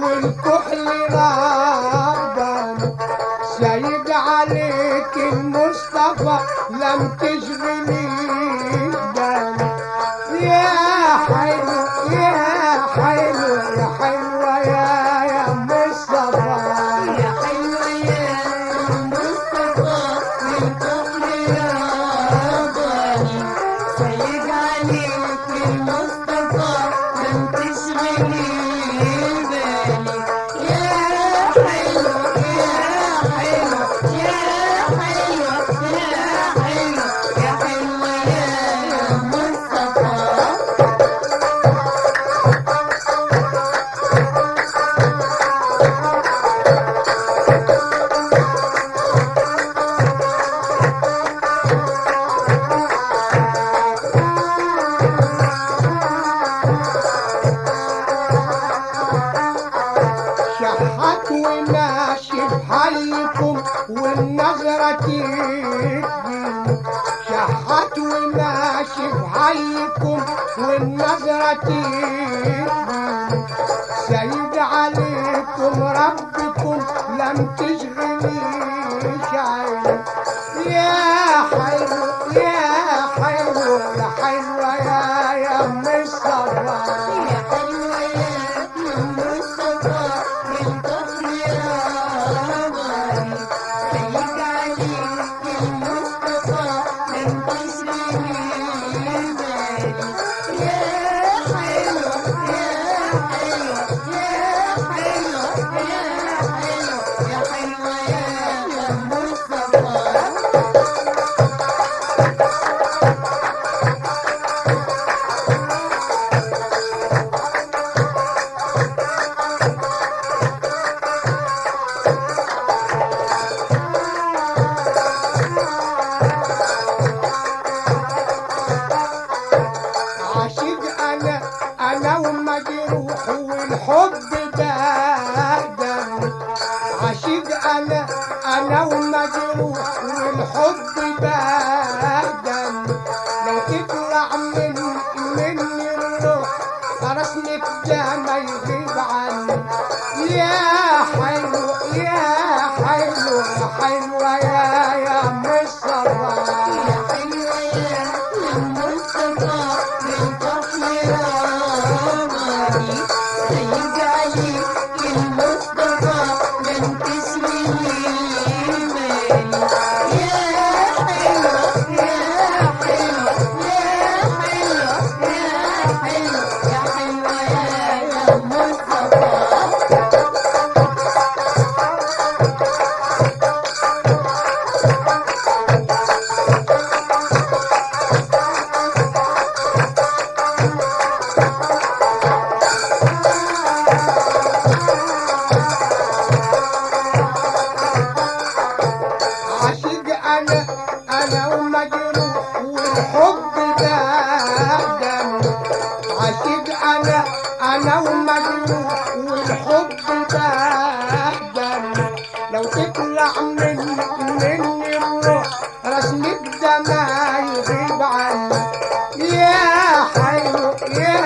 والكحل ربنا سيد عليك المصطفى لم تشغلي بالي يا حلو يا حلو يا حلوة يا مصطفى يا حلوة يا مصطفى والكحل رباني سيد عليك المصطفى لم تشغلي بالي يا حلو يا حلو يا حلو يا حلو يا حلوة يا مصطفى شحات وماشي بحالكم والنظرة تجيني شحات وماشي بحالكم والنظرة تجيني سيد عليكم ربكم لم تشغليش عيني يا حلو يا حلو يا حلوة يا مصطفى يا حلوة يا مصطفى والكحل رباني سيد عليك المصطفى لم تشغلي بالي يا حلو يا حلو يا حلو يا حلو يا حلوة يا مصطفى عاشق انا ومجروح والحب بهدم عاشق انا ومجروح والحب بهدم لو تطلع مني الروح رسمك ده ما يغيب عني يا حلو يا حلو يا حلوة يا مصطفى يا حلوة يا مصطفى والكحل رباني سيد عليك المصطفى لم تشغلي بالي يا حلو يا حلو يا حلو يا حلو يا حلوة يا مصطفى عاشق انا ومجروح والحب بهدم عاشق انا ومجروح والحب بهدم لو تطلع مني الروح رسمك ده ما يغيب عني يا حلو يا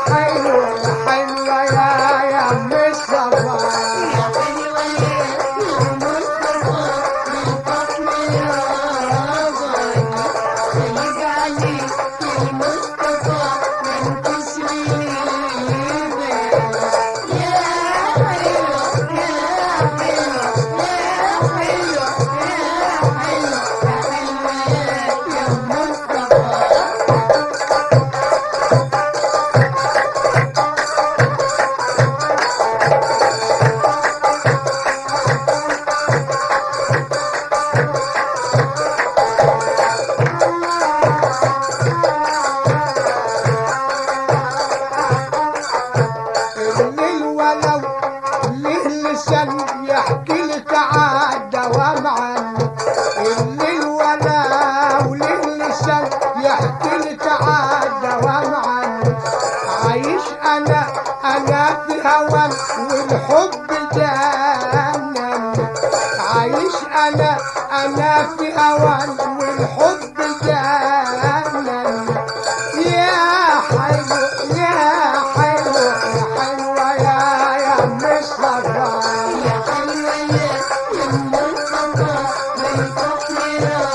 حلو يا حلوة يا مصطفى يا حلوة يا مصطفى والكحل رباني سيد عليك المصطفى لم تشغلي بالي يا حلو يا حلو يا حلو يا حلو يا حلوة يا مصطفى الليل ولو ليه لسان يحكي لك عالدوام عنه الليل ولو ليه لسان يحكي لك عالدوام عنه عايش انا في هوى والحب جنن عايش انا في هوى والحب جنن يا حلو يا حلو يا حلوة يا مصطفى يا